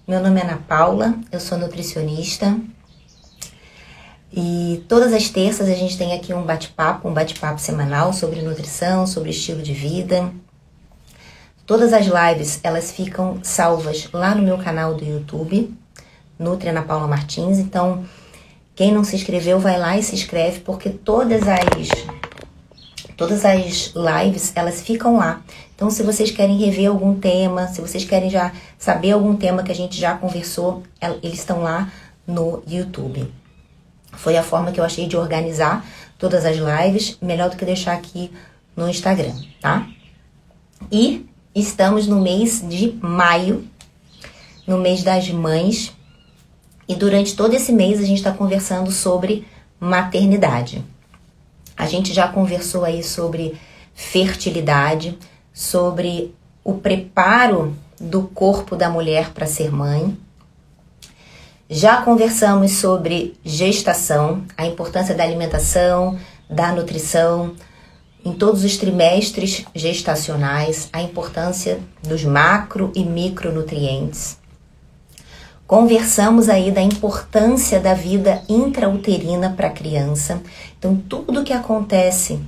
Meu nome é Ana Paula, eu sou nutricionista e todas as terças a gente tem aqui um bate-papo semanal sobre nutrição, sobre estilo de vida. Todas as lives, elas ficam salvas lá no meu canal do YouTube, Nutri Ana Paula Martins. Então, quem não se inscreveu, vai lá e se inscreve, porque todas as lives, elas ficam lá. Então, se vocês querem rever algum tema, se vocês querem já saber algum tema que a gente já conversou, eles estão lá no YouTube. Foi a forma que eu achei de organizar todas as lives, melhor do que deixar aqui no Instagram, tá? E estamos no mês de maio, no mês das mães, e durante todo esse mês a gente está conversando sobre maternidade. A gente já conversou aí sobre fertilidade, sobre o preparo do corpo da mulher para ser mãe. Já conversamos sobre gestação, a importância da alimentação, da nutrição, em todos os trimestres gestacionais, a importância dos macro e micronutrientes. Conversamos aí da importância da vida intrauterina para a criança. Então, tudo que acontece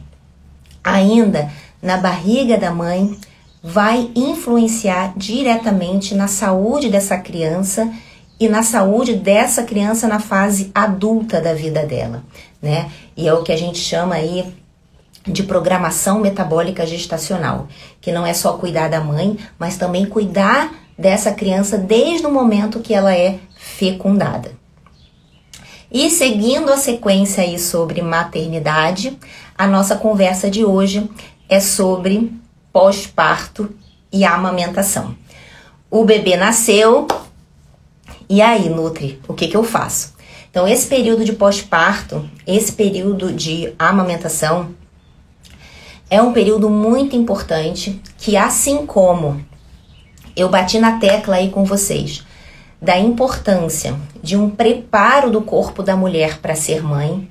ainda na barriga da mãe vai influenciar diretamente na saúde dessa criança e na saúde dessa criança na fase adulta da vida dela, né? E é o que a gente chama aí de programação metabólica gestacional, que não é só cuidar da mãe, mas também cuidar dessa criança desde o momento que ela é fecundada. E seguindo a sequência aí sobre maternidade, a nossa conversa de hoje é sobre pós-parto e amamentação. O bebê nasceu, e aí, Nutri, o que eu faço? Então, esse período de pós-parto, esse período de amamentação, é um período muito importante que, assim como eu bati na tecla aí com vocês da importância de um preparo do corpo da mulher para ser mãe,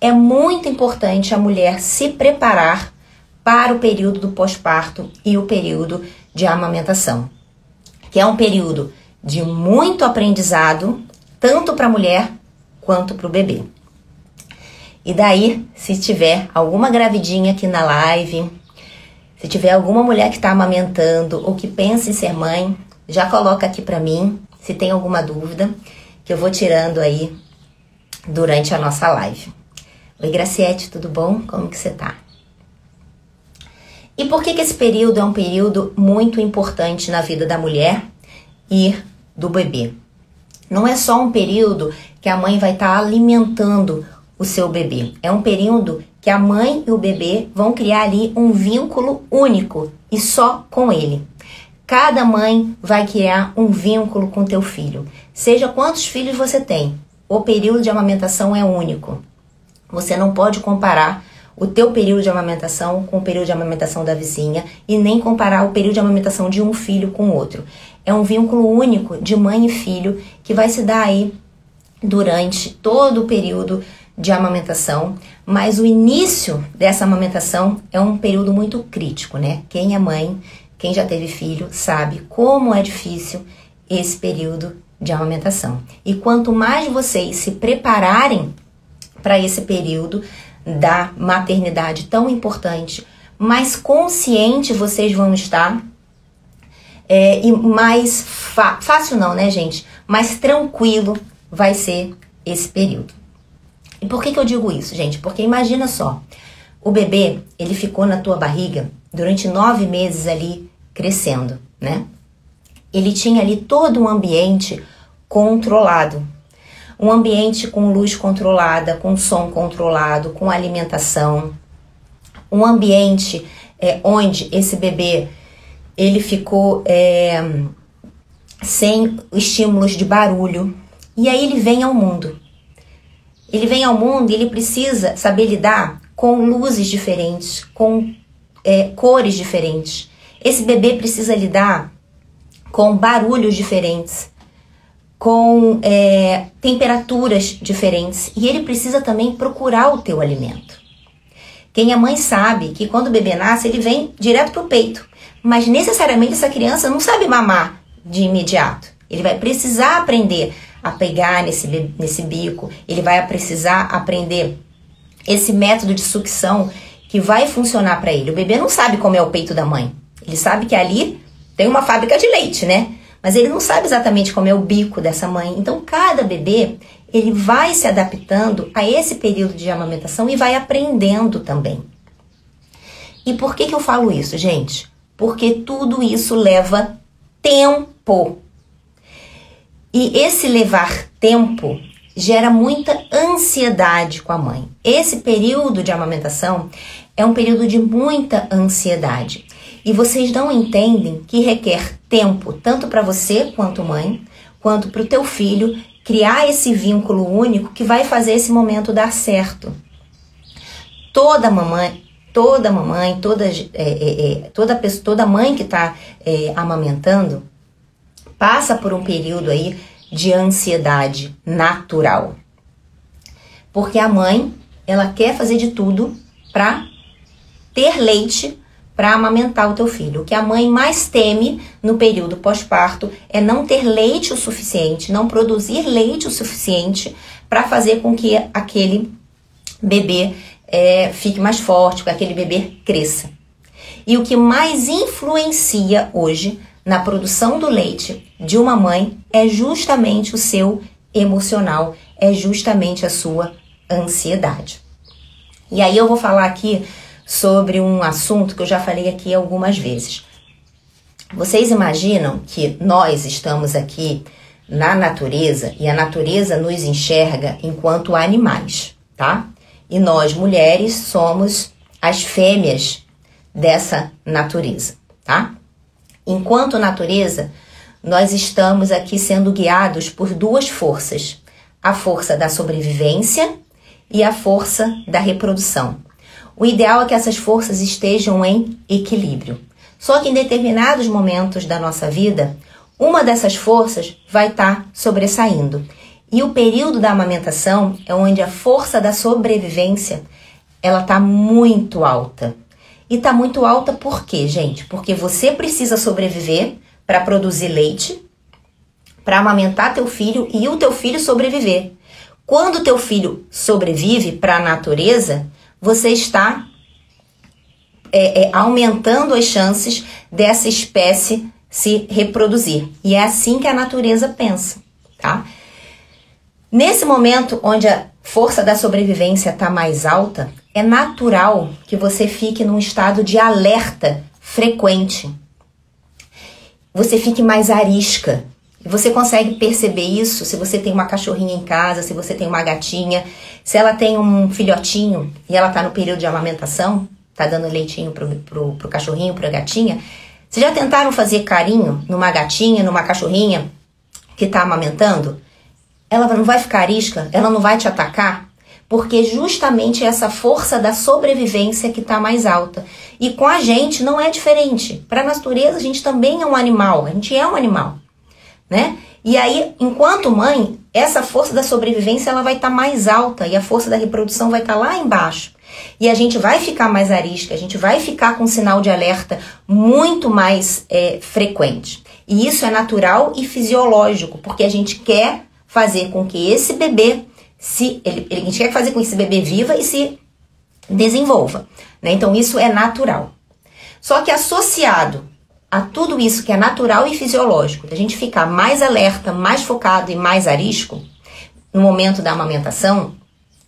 é muito importante a mulher se preparar para o período do pós-parto e o período de amamentação, que é um período de muito aprendizado, tanto para a mulher quanto para o bebê. E daí, se tiver alguma gravidinha aqui na live, se tiver alguma mulher que está amamentando ou que pensa em ser mãe, já coloca aqui para mim, se tem alguma dúvida, que eu vou tirando aí durante a nossa live. Oi, Graciete, tudo bom? Como que você tá? E por que esse período é um período muito importante na vida da mulher e do bebê? Não é só um período que a mãe vai estar alimentando o seu bebê. É um período que a mãe e o bebê vão criar ali um vínculo único e só com ele. Cada mãe vai criar um vínculo com teu filho. Seja quantos filhos você tem, o período de amamentação é único. Você não pode comparar o teu período de amamentação com o período de amamentação da vizinha e nem comparar o período de amamentação de um filho com o outro. É um vínculo único de mãe e filho que vai se dar aí durante todo o período de amamentação, mas o início dessa amamentação é um período muito crítico, né? Quem é mãe, quem já teve filho, sabe como é difícil esse período de amamentação. E quanto mais vocês se prepararem para esse período da maternidade tão importante, mais consciente vocês vão estar e mais fácil não, né, gente? Mais tranquilo vai ser esse período. E por que eu digo isso, gente? Porque imagina só, o bebê, ele ficou na tua barriga durante 9 meses ali crescendo, né? Ele tinha ali todo um ambiente controlado. Um ambiente com luz controlada, com som controlado, com alimentação. Um ambiente onde esse bebê, ele ficou sem estímulos de barulho. E aí ele vem ao mundo. Ele vem ao mundo e ele precisa saber lidar com luzes diferentes, com cores diferentes. Esse bebê precisa lidar com barulhos diferentes, com temperaturas diferentes. E ele precisa também procurar o teu alimento. Quem é mãe sabe que quando o bebê nasce, ele vem direto pro peito. Mas necessariamente essa criança não sabe mamar de imediato. Ele vai precisar aprender a pegar nesse bico, ele vai precisar aprender esse método de sucção que vai funcionar para ele. O bebê não sabe como é o peito da mãe. Ele sabe que ali tem uma fábrica de leite, né? Mas ele não sabe exatamente como é o bico dessa mãe. Então, cada bebê, ele vai se adaptando a esse período de amamentação e vai aprendendo também. E por que eu falo isso, gente? Porque tudo isso leva tempo. E esse levar tempo gera muita ansiedade com a mãe. Esse período de amamentação é um período de muita ansiedade. E vocês não entendem que requer tempo, tanto para você quanto mãe, quanto para o teu filho, criar esse vínculo único que vai fazer esse momento dar certo. Toda mãe que está amamentando passa por um período aí de ansiedade natural. Porque a mãe, ela quer fazer de tudo para ter leite para amamentar o teu filho. O que a mãe mais teme no período pós-parto é não ter leite o suficiente, não produzir leite o suficiente para fazer com que aquele bebê fique mais forte, que aquele bebê cresça. E o que mais influencia hoje na produção do leite de uma mãe é justamente o seu emocional, é justamente a sua ansiedade. E aí eu vou falar aqui sobre um assunto que eu já falei aqui algumas vezes. Vocês imaginam que nós estamos aqui na natureza e a natureza nos enxerga enquanto animais, tá? E nós, mulheres, somos as fêmeas dessa natureza, tá? Enquanto natureza, nós estamos aqui sendo guiados por duas forças. A força da sobrevivência e a força da reprodução. O ideal é que essas forças estejam em equilíbrio. Só que em determinados momentos da nossa vida, uma dessas forças vai estar sobressaindo. E o período da amamentação é onde a força da sobrevivência ela está muito alta. E está muito alta por quê, gente? Porque você precisa sobreviver para produzir leite, para amamentar teu filho e o teu filho sobreviver. Quando o teu filho sobrevive para a natureza, você está aumentando as chances dessa espécie se reproduzir. E é assim que a natureza pensa, tá? Nesse momento onde a força da sobrevivência está mais alta, é natural que você fique num estado de alerta frequente. Você fique mais arisca. E você consegue perceber isso se você tem uma cachorrinha em casa, se você tem uma gatinha, se ela tem um filhotinho e ela está no período de amamentação, está dando leitinho pro cachorrinho, pra gatinha. Vocês já tentaram fazer carinho numa gatinha, numa cachorrinha que está amamentando? Ela não vai ficar arisca, ela não vai te atacar, porque justamente é essa força da sobrevivência que está mais alta. E com a gente não é diferente. Para a natureza, a gente também é um animal, a gente é um animal, né? E aí, enquanto mãe, essa força da sobrevivência ela vai estar mais alta e a força da reprodução vai estar lá embaixo. E a gente vai ficar mais arisca, a gente vai ficar com um sinal de alerta muito mais frequente. E isso é natural e fisiológico, porque a gente quer fazer com que esse bebê a gente quer fazer com que esse bebê viva e se desenvolva, né? Então isso é natural. Só que associado a tudo isso que é natural e fisiológico, da gente ficar mais alerta, mais focado e mais arisco no momento da amamentação,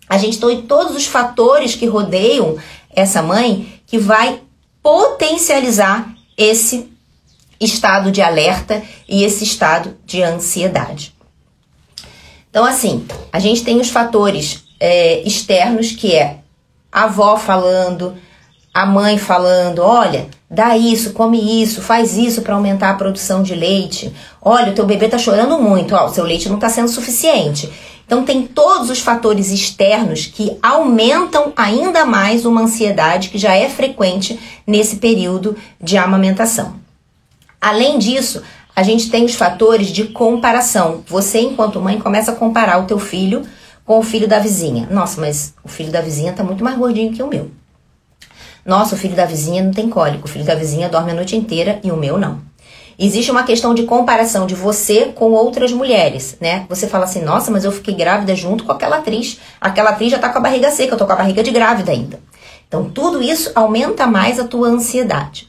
a gente tem todos os fatores que rodeiam essa mãe que vai potencializar esse estado de alerta e esse estado de ansiedade. Então, assim, a gente tem os fatores externos, que é a avó falando, a mãe falando, olha, dá isso, come isso, faz isso para aumentar a produção de leite. Olha, o teu bebê tá chorando muito, ó, o seu leite não tá sendo suficiente. Então, tem todos os fatores externos que aumentam ainda mais uma ansiedade que já é frequente nesse período de amamentação. Além disso, a gente tem os fatores de comparação. Você, enquanto mãe, começa a comparar o teu filho com o filho da vizinha. Nossa, mas o filho da vizinha tá muito mais gordinho que o meu. Nossa, o filho da vizinha não tem cólico. O filho da vizinha dorme a noite inteira e o meu não. Existe uma questão de comparação de você com outras mulheres, né? Você fala assim, nossa, mas eu fiquei grávida junto com aquela atriz. Aquela atriz já tá com a barriga seca, eu tô com a barriga de grávida ainda. Então, tudo isso aumenta mais a tua ansiedade.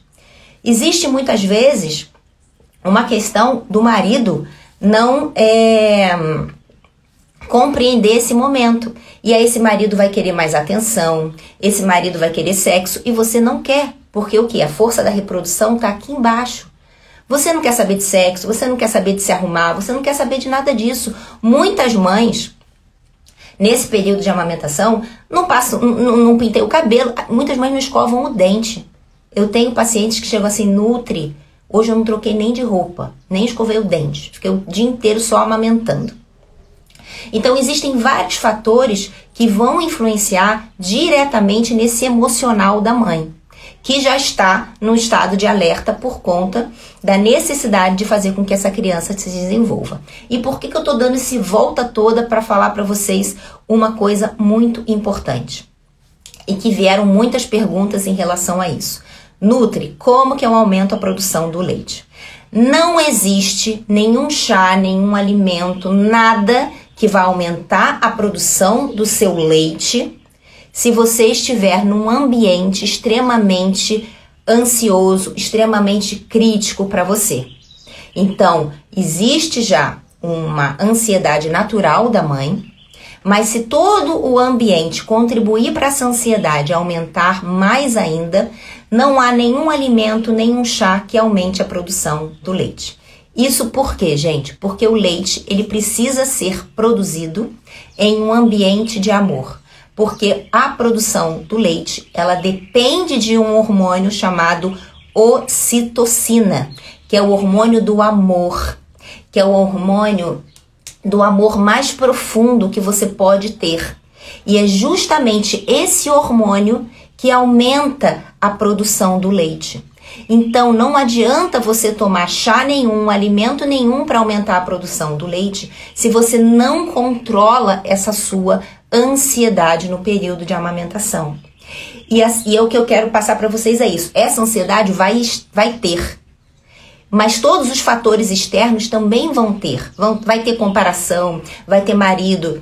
Existe muitas vezes uma questão do marido não compreender esse momento. E aí esse marido vai querer mais atenção, esse marido vai querer sexo e você não quer. Porque o quê? A força da reprodução tá aqui embaixo. Você não quer saber de sexo, você não quer saber de se arrumar, você não quer saber de nada disso. Muitas mães, nesse período de amamentação, não pintei o cabelo, muitas mães não escovam o dente. Eu tenho pacientes que chegam assim, Nutri, hoje eu não troquei nem de roupa, nem escovei o dente, fiquei o dia inteiro só amamentando. Então existem vários fatores que vão influenciar diretamente nesse emocional da mãe, que já está no estado de alerta por conta da necessidade de fazer com que essa criança se desenvolva. E por que eu estou dando esse volta toda para falar para vocês uma coisa muito importante? E que vieram muitas perguntas em relação a isso. Nutri, como que eu aumento a produção do leite? Não existe nenhum chá, nenhum alimento, nada que vá aumentar a produção do seu leite se você estiver num ambiente extremamente ansioso, extremamente crítico para você. Então, existe já uma ansiedade natural da mãe, mas se todo o ambiente contribuir para essa ansiedade aumentar mais ainda, não há nenhum alimento, nenhum chá que aumente a produção do leite. Isso por quê, gente? Porque o leite, ele precisa ser produzido em um ambiente de amor. Porque a produção do leite, ela depende de um hormônio chamado ocitocina, que é o hormônio do amor, que é o hormônio do amor mais profundo que você pode ter. E é justamente esse hormônio que aumenta a produção do leite. Então, não adianta você tomar chá nenhum, alimento nenhum para aumentar a produção do leite, se você não controla essa sua ansiedade no período de amamentação. E o que eu quero passar para vocês é isso. Essa ansiedade vai ter. Mas todos os fatores externos também vão ter. Vai ter comparação, vai ter marido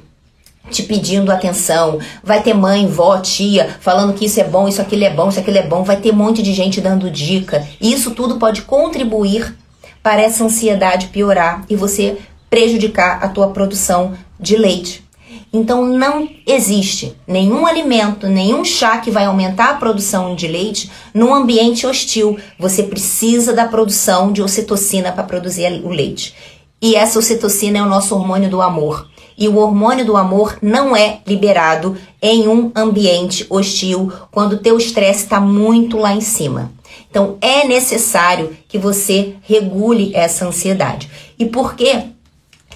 te pedindo atenção, vai ter mãe, vó, tia, falando que isso é bom, isso aquilo é bom, isso aquilo é bom, vai ter um monte de gente dando dica. E isso tudo pode contribuir para essa ansiedade piorar e você prejudicar a tua produção de leite. Então não existe nenhum alimento, nenhum chá que vai aumentar a produção de leite num ambiente hostil. Você precisa da produção de ocitocina para produzir o leite. E essa ocitocina é o nosso hormônio do amor. E o hormônio do amor não é liberado em um ambiente hostil quando o teu estresse está muito lá em cima. Então é necessário que você regule essa ansiedade. E por que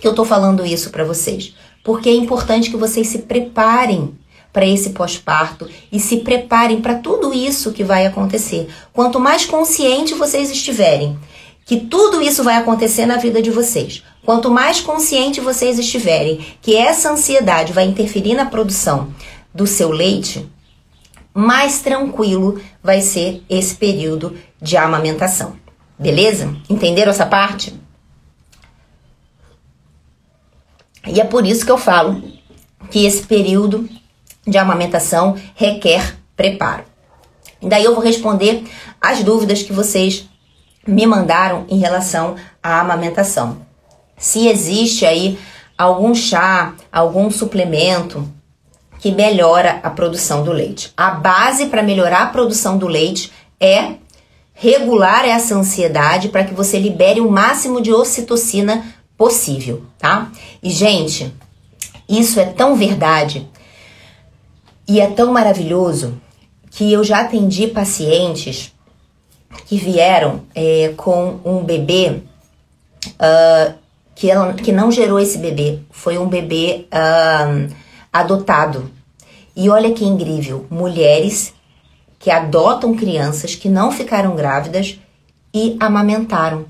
eu estou falando isso para vocês? Porque é importante que vocês se preparem para esse pós-parto e se preparem para tudo isso que vai acontecer. Quanto mais consciente vocês estiverem que tudo isso vai acontecer na vida de vocês, quanto mais consciente vocês estiverem que essa ansiedade vai interferir na produção do seu leite, mais tranquilo vai ser esse período de amamentação. Beleza? Entenderam essa parte? E é por isso que eu falo que esse período de amamentação requer preparo. E daí eu vou responder as dúvidas que vocês me mandaram em relação à amamentação. Se existe aí algum chá, algum suplemento que melhora a produção do leite. A base para melhorar a produção do leite é regular essa ansiedade para que você libere o máximo de ocitocina possível, tá? E, gente, isso é tão verdade e é tão maravilhoso que eu já atendi pacientes que vieram com um bebê que não gerou esse bebê. Foi um bebê adotado. E olha que incrível, mulheres que adotam crianças que não ficaram grávidas e amamentaram.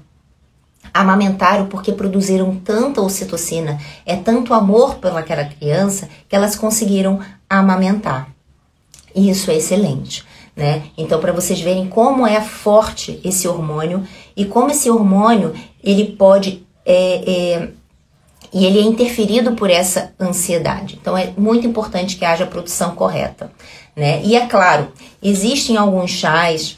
Amamentaram porque produziram tanta ocitocina, é tanto amor pelaquela criança que elas conseguiram amamentar. E isso é excelente, né? Então, para vocês verem como é forte esse hormônio e como esse hormônio ele pode e ele é interferido por essa ansiedade. Então é muito importante que haja a produção correta, né? E é claro, existem alguns chás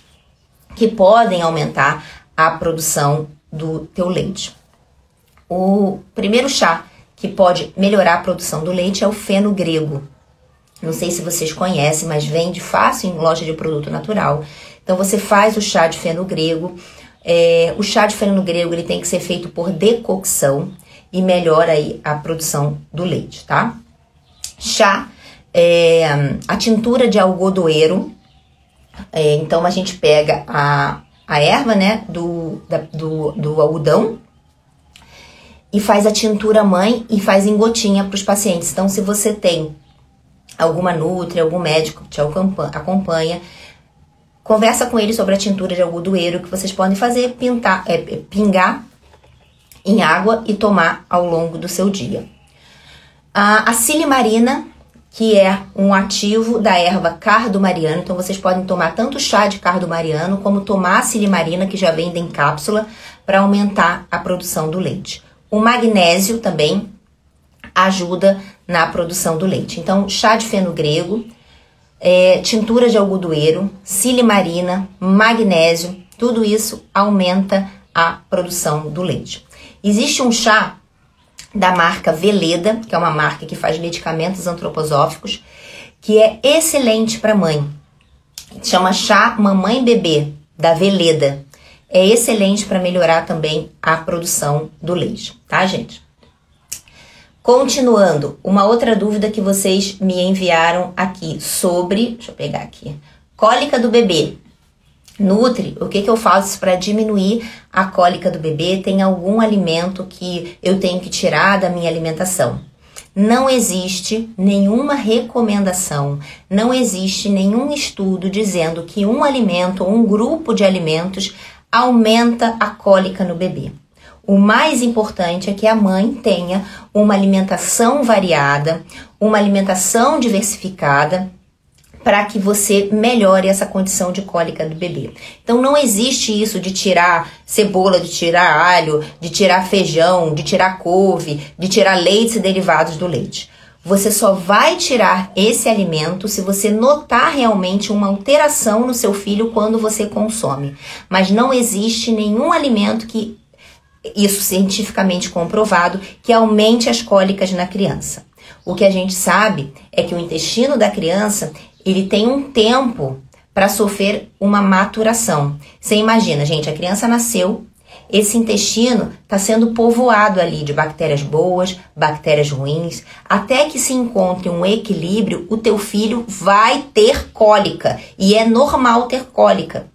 que podem aumentar a produção do teu leite. O primeiro chá que pode melhorar a produção do leite é o feno grego. Não sei se vocês conhecem, mas vende fácil em loja de produto natural. Então você faz o chá de feno grego. O chá de feno grego ele tem que ser feito por decocção e melhora aí a produção do leite, tá? Chá, a tintura de algodoeiro. Então a gente pega a erva, né, do algodão e faz a tintura mãe e faz em gotinha para os pacientes. Então se você tem alguma nutri, algum médico que te acompanha, conversa com ele sobre a tintura de algodoeiro que vocês podem fazer, pingar em água e tomar ao longo do seu dia. A silimarina, que é um ativo da erva cardomariano, então vocês podem tomar tanto chá de cardomariano como tomar a silimarina, que já vem em cápsula, para aumentar a produção do leite. O magnésio também ajuda na produção do leite. Então, chá de feno grego, tintura de algodoeiro, silimarina, magnésio, tudo isso aumenta a produção do leite. Existe um chá da marca Veleda, que é uma marca que faz medicamentos antroposóficos, que é excelente para mãe. Chama chá mamãe bebê, da Veleda. É excelente para melhorar também a produção do leite, tá, gente? Continuando, uma outra dúvida que vocês me enviaram aqui sobre, deixa eu pegar aqui, cólica do bebê. Nutri, o que eu faço para diminuir a cólica do bebê? Tem algum alimento que eu tenho que tirar da minha alimentação? Não existe nenhuma recomendação, não existe nenhum estudo dizendo que um alimento ou um grupo de alimentos aumenta a cólica no bebê. O mais importante é que a mãe tenha uma alimentação variada, uma alimentação diversificada, para que você melhore essa condição de cólica do bebê. Então não existe isso de tirar cebola, de tirar alho, de tirar feijão, de tirar couve, de tirar leites e derivados do leite. Você só vai tirar esse alimento se você notar realmente uma alteração no seu filho quando você consome. Mas não existe nenhum alimento que, isso cientificamente comprovado, que aumente as cólicas na criança. O que a gente sabe é que o intestino da criança ele tem um tempo para sofrer uma maturação. Você imagina, gente, a criança nasceu, esse intestino está sendo povoado ali de bactérias boas, bactérias ruins, até que se encontre um equilíbrio, o teu filho vai ter cólica, e é normal ter cólica.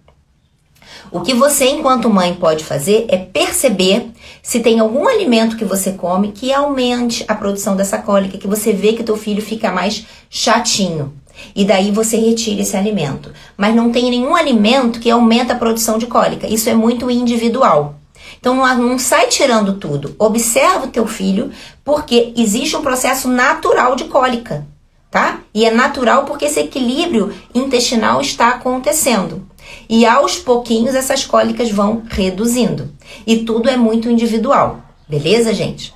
O que você, enquanto mãe, pode fazer é perceber se tem algum alimento que você come que aumente a produção dessa cólica, que você vê que teu filho fica mais chatinho. E daí você retira esse alimento. Mas não tem nenhum alimento que aumenta a produção de cólica. Isso é muito individual. Então não sai tirando tudo. Observa o teu filho, porque existe um processo natural de cólica, tá? E é natural porque esse equilíbrio intestinal está acontecendo. E aos pouquinhos essas cólicas vão reduzindo. E tudo é muito individual. Beleza, gente?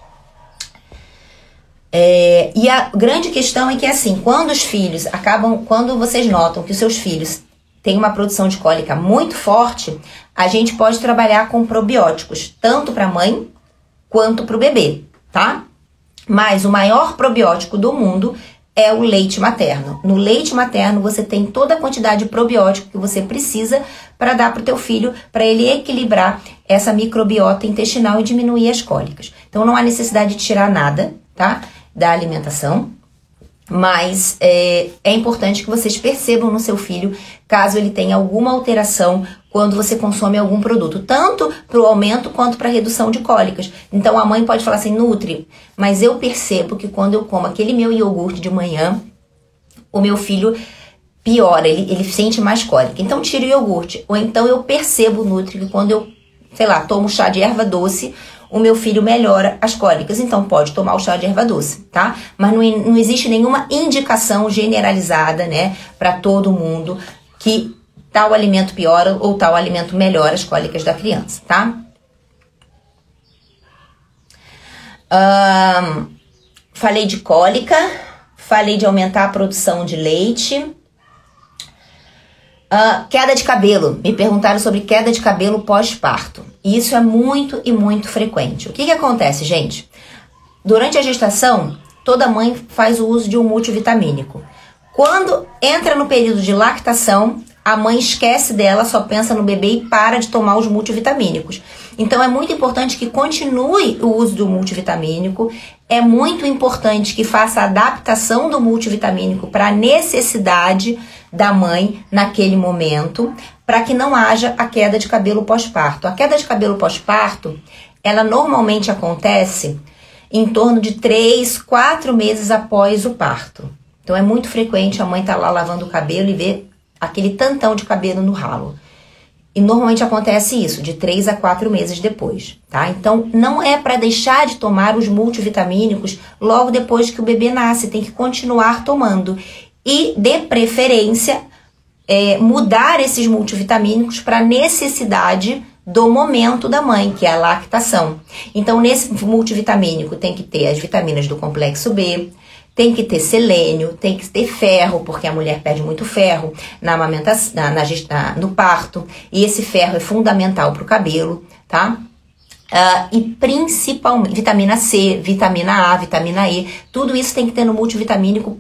E a grande questão é que assim, quando vocês notam que os seus filhos têm uma produção de cólica muito forte, a gente pode trabalhar com probióticos, tanto para a mãe quanto para o bebê, tá? Mas o maior probiótico do mundo é o leite materno. No leite materno você tem toda a quantidade de probiótico que você precisa para dar para o teu filho, para ele equilibrar essa microbiota intestinal e diminuir as cólicas. Então não há necessidade de tirar nada, tá? Da alimentação, mas é importante que vocês percebam no seu filho caso ele tenha alguma alteração quando você consome algum produto, tanto para o aumento quanto para a redução de cólicas. Então a mãe pode falar assim, Nutri, mas eu percebo que quando eu como aquele meu iogurte de manhã, o meu filho piora, ele sente mais cólica, então tira o iogurte. Ou então eu percebo, Nutri, que quando eu, sei lá, tomo chá de erva doce, o meu filho melhora as cólicas, então pode tomar o chá de erva doce, tá? Mas não existe nenhuma indicação generalizada, né, para todo mundo que tal alimento piora ou tal alimento melhora as cólicas da criança, tá? Falei de cólica, falei de aumentar a produção de leite. Queda de cabelo. Me perguntaram sobre queda de cabelo pós-parto. E isso é muito e muito frequente. O que acontece, gente? Durante a gestação, toda mãe faz o uso de um multivitamínico. Quando entra no período de lactação, a mãe esquece dela, só pensa no bebê e para de tomar os multivitamínicos. Então é muito importante que continue o uso do multivitamínico. É muito importante que faça a adaptação do multivitamínico para a necessidade da mãe naquele momento, para que não haja a queda de cabelo pós-parto. A queda de cabelo pós-parto, ela normalmente acontece em torno de 3, 4 meses após o parto. Então é muito frequente a mãe estar lá lavando o cabelo e ver aquele tantão de cabelo no ralo. E normalmente acontece isso, de 3 a 4 meses depois, tá? Então não é para deixar de tomar os multivitamínicos logo depois que o bebê nasce, tem que continuar tomando. E, de preferência, mudar esses multivitamínicos para a necessidade do momento da mãe, que é a lactação. Então, nesse multivitamínico tem que ter as vitaminas do complexo B, tem que ter selênio, tem que ter ferro, porque a mulher perde muito ferro na amamentação, no parto, e esse ferro é fundamental para o cabelo, tá? E principalmente vitamina C, vitamina A, vitamina E, tudo isso tem que ter no multivitamínico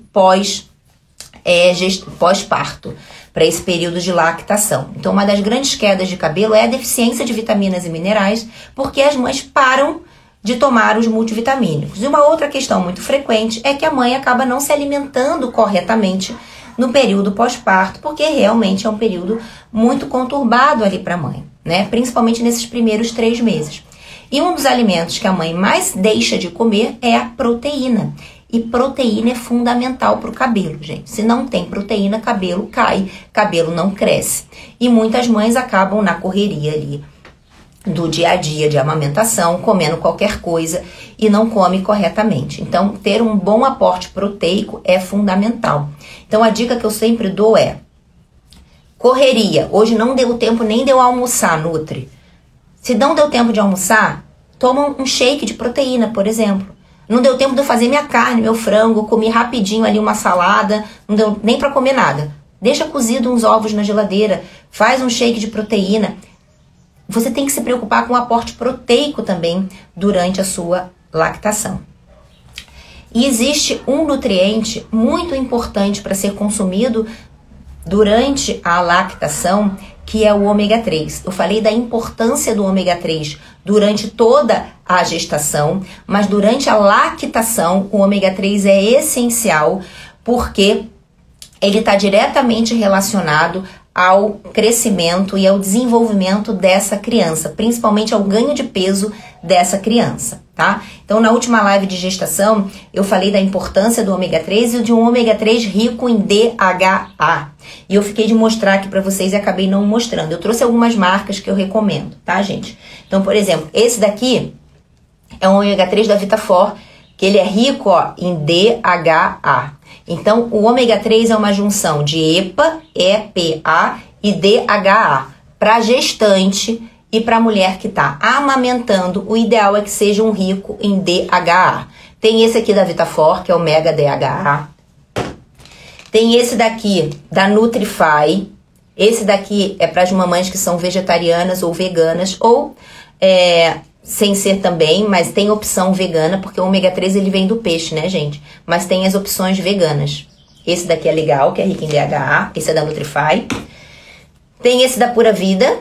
pós-parto, para esse período de lactação. Então, uma das grandes quedas de cabelo é a deficiência de vitaminas e minerais, porque as mães param de tomar os multivitamínicos. E uma outra questão muito frequente é que a mãe acaba não se alimentando corretamente no período pós-parto, porque realmente é um período muito conturbado ali para a mãe, né? Principalmente nesses primeiros 3 meses. E um dos alimentos que a mãe mais deixa de comer é a proteína. E proteína é fundamental para o cabelo, gente. Se não tem proteína, cabelo cai, cabelo não cresce. E muitas mães acabam na correria ali do dia a dia de amamentação, comendo qualquer coisa e não come corretamente. Então, ter um bom aporte proteico é fundamental. Então, a dica que eu sempre dou é: correria. Hoje não deu tempo nem de eu almoçar, Nutri. Se não deu tempo de almoçar, toma um shake de proteína, por exemplo. Não deu tempo de eu fazer minha carne, meu frango, comi rapidinho ali uma salada, não deu nem para comer nada. Deixa cozido uns ovos na geladeira, faz um shake de proteína. Você tem que se preocupar com o aporte proteico também durante a sua lactação. E existe um nutriente muito importante para ser consumido durante a lactação, que é o ômega 3. Eu falei da importância do ômega 3 durante toda a gestação, mas durante a lactação o ômega 3 é essencial, porque ele está diretamente relacionado ao crescimento e ao desenvolvimento dessa criança, principalmente ao ganho de peso dessa criança, tá? Então, na última live de gestação, eu falei da importância do ômega 3 e de um ômega 3 rico em DHA. E eu fiquei de mostrar aqui para vocês e acabei não mostrando. Eu trouxe algumas marcas que eu recomendo, tá, gente? Então, por exemplo, esse daqui é um ômega 3 da Vitafor, que ele é rico, ó, em DHA. Então, o ômega 3 é uma junção de EPA, EPA e DHA. Para gestante e para mulher que está amamentando, o ideal é que seja um rico em DHA. Tem esse aqui da Vitafor, que é o Mega DHA. Tem esse daqui da Nutrify. Esse daqui é para as mamães que são vegetarianas ou veganas, ou sem ser também, mas tem opção vegana, porque o ômega 3 ele vem do peixe, né, gente? Mas tem as opções veganas. Esse daqui é legal, que é rico em DHA. Esse é da Nutrify. Tem esse da Pura Vida,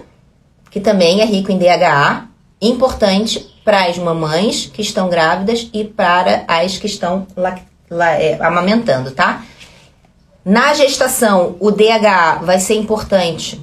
que também é rico em DHA. Importante para as mamães que estão grávidas e para as que estão amamentando, tá? Na gestação, o DHA vai ser importante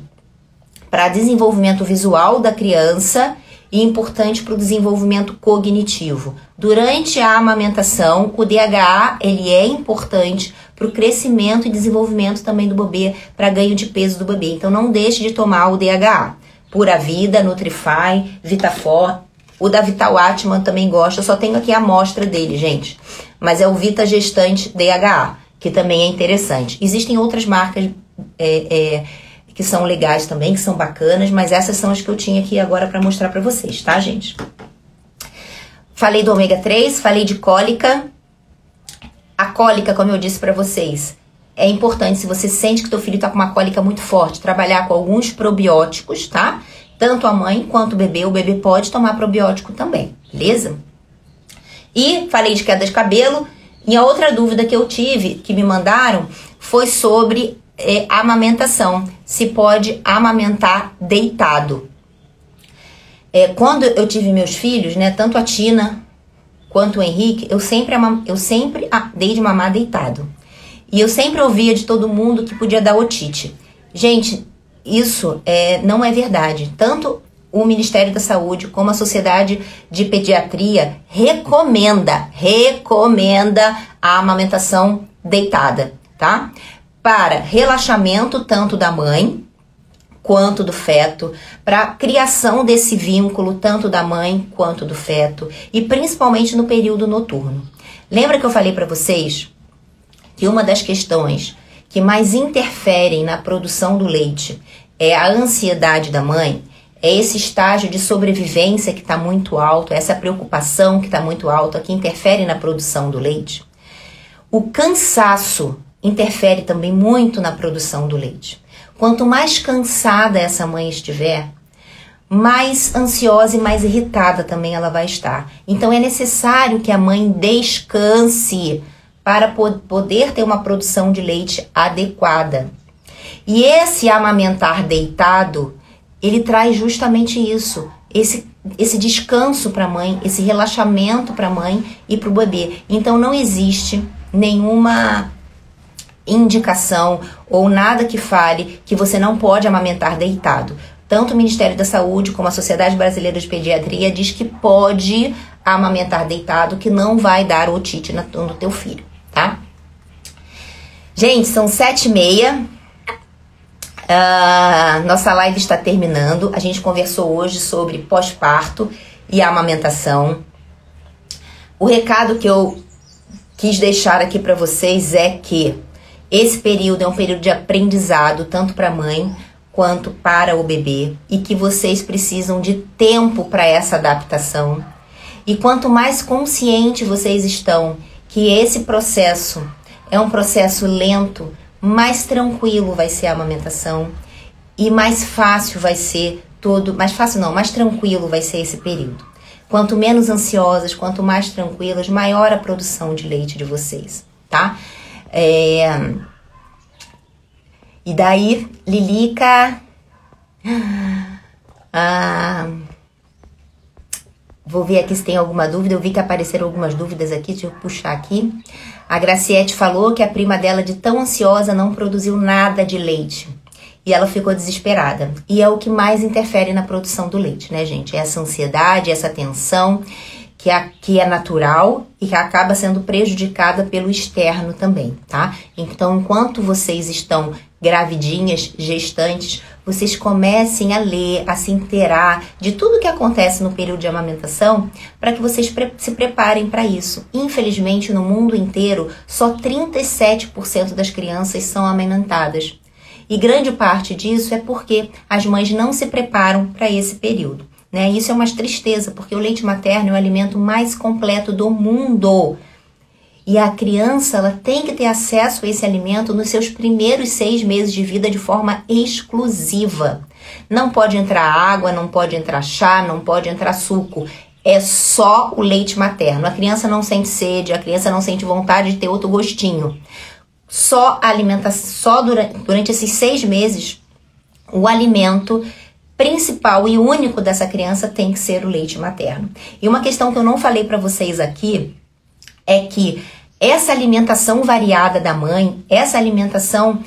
para desenvolvimento visual da criança e importante para o desenvolvimento cognitivo. Durante a amamentação, o DHA ele é importante para o crescimento e desenvolvimento também do bebê, para ganho de peso do bebê. Então não deixe de tomar o DHA. Pura Vida, Nutrify, Vitafor. O da Vital Atman também gosto. Eu só tenho aqui a amostra dele, gente. Mas é o Vita Gestante DHA, que também é interessante. Existem outras marcas que que são legais também, que são bacanas, mas essas são as que eu tinha aqui agora para mostrar para vocês, tá, gente? Falei do ômega 3, falei de cólica. A cólica, como eu disse para vocês, é importante, se você sente que teu filho tá com uma cólica muito forte, trabalhar com alguns probióticos, tá? Tanto a mãe quanto o bebê pode tomar probiótico também, beleza? E falei de queda de cabelo, e a outra dúvida que eu tive, que me mandaram, foi sobre amamentação, se pode amamentar deitado. Quando eu tive meus filhos, né, tanto a Tina quanto o Henrique, eu sempre dei de mamar deitado. E eu sempre ouvia de todo mundo que podia dar otite. Gente, isso não é verdade. Tanto o Ministério da Saúde como a Sociedade de Pediatria recomenda a amamentação deitada, tá? Para relaxamento tanto da mãe quanto do feto, para criação desse vínculo tanto da mãe quanto do feto e principalmente no período noturno. Lembra que eu falei para vocês que uma das questões que mais interferem na produção do leite é a ansiedade da mãe, é esse estágio de sobrevivência que está muito alto, essa preocupação que está muito alta, que interfere na produção do leite. O cansaço interfere também muito na produção do leite. Quanto mais cansada essa mãe estiver, mais ansiosa e mais irritada também ela vai estar. Então é necessário que a mãe descanse para poder ter uma produção de leite adequada. E esse amamentar deitado, ele traz justamente isso, esse descanso para a mãe, esse relaxamento para a mãe e para o bebê. Então não existe nenhuma indicação ou nada que fale que você não pode amamentar deitado. Tanto o Ministério da Saúde como a Sociedade Brasileira de Pediatria diz que pode amamentar deitado, que não vai dar otite no teu filho, tá? Gente, são 7h30. Nossa live está terminando. A gente conversou hoje sobre pós-parto e amamentação. O recado que eu quis deixar aqui para vocês é que esse período é um período de aprendizado, tanto para a mãe quanto para o bebê, e que vocês precisam de tempo para essa adaptação. E quanto mais consciente vocês estão que esse processo é um processo lento, mais tranquilo vai ser a amamentação e mais fácil vai ser mais tranquilo vai ser esse período. Quanto menos ansiosas, quanto mais tranquilas, maior a produção de leite de vocês, tá? E daí, Lilica, vou ver aqui se tem alguma dúvida. Eu vi que apareceram algumas dúvidas aqui, deixa eu puxar aqui. A Graciete falou que a prima dela, de tão ansiosa, não produziu nada de leite. E ela ficou desesperada. E é o que mais interfere na produção do leite, né, gente? Essa ansiedade, essa tensão, que é natural e que acaba sendo prejudicada pelo externo também, tá? Então, enquanto vocês estão gravidinhas, gestantes, vocês comecem a ler, a se inteirar de tudo que acontece no período de amamentação, para que vocês se preparem para isso. Infelizmente, no mundo inteiro, só 37% das crianças são amamentadas. E grande parte disso é porque as mães não se preparam para esse período, né? Isso é uma tristeza, porque o leite materno é o alimento mais completo do mundo. E a criança, ela tem que ter acesso a esse alimento nos seus primeiros 6 meses de vida de forma exclusiva. Não pode entrar água, não pode entrar chá, não pode entrar suco. É só o leite materno. A criança não sente sede, a criança não sente vontade de ter outro gostinho. Só durante esses 6 meses, o alimento principal e único dessa criança tem que ser o leite materno. E uma questão que eu não falei para vocês aqui é que essa alimentação variada da mãe, essa alimentação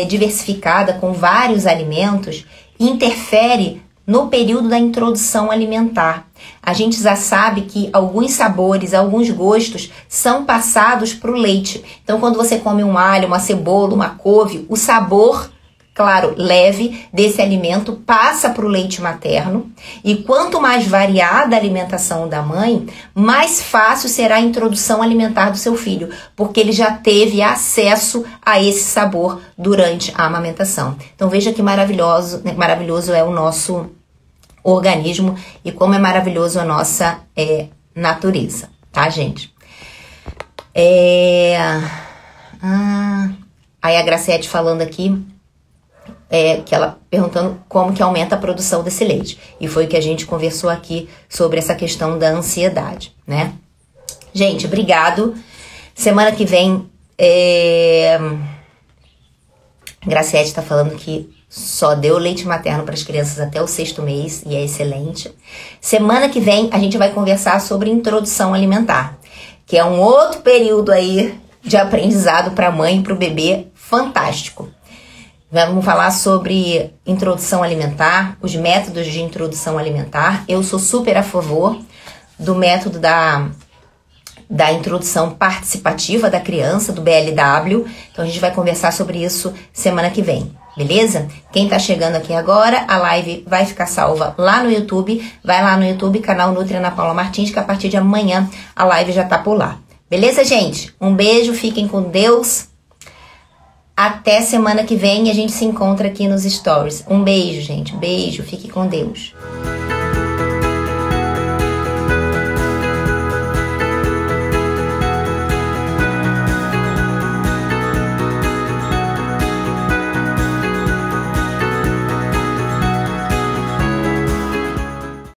diversificada com vários alimentos, interfere no período da introdução alimentar. A gente já sabe que alguns sabores, alguns gostos são passados para o leite. Então, quando você come um alho, uma cebola, uma couve, o sabor claro, leve desse alimento passa para o leite materno, e quanto mais variada a alimentação da mãe, mais fácil será a introdução alimentar do seu filho, porque ele já teve acesso a esse sabor durante a amamentação. Então veja que maravilhoso, né? Maravilhoso é o nosso organismo e como é maravilhoso a nossa natureza, tá, gente? Aí a Graciete falando aqui, que ela perguntando como que aumenta a produção desse leite. E foi o que a gente conversou aqui sobre essa questão da ansiedade, né? Gente, obrigado. Semana que vem, Graciete tá falando que só deu leite materno para as crianças até o 6º mês e é excelente. Semana que vem a gente vai conversar sobre introdução alimentar, que é um outro período aí de aprendizado para a mãe e para o bebê fantástico. Vamos falar sobre introdução alimentar, os métodos de introdução alimentar. Eu sou super a favor do método da introdução participativa da criança, do BLW. Então a gente vai conversar sobre isso semana que vem, beleza? Quem tá chegando aqui agora, a live vai ficar salva lá no YouTube. Vai lá no YouTube, canal Nutri Ana Paula Martins, que a partir de amanhã a live já tá por lá. Beleza, gente? Um beijo, fiquem com Deus. Até semana que vem e a gente se encontra aqui nos stories. Um beijo, gente. Beijo, fique com Deus.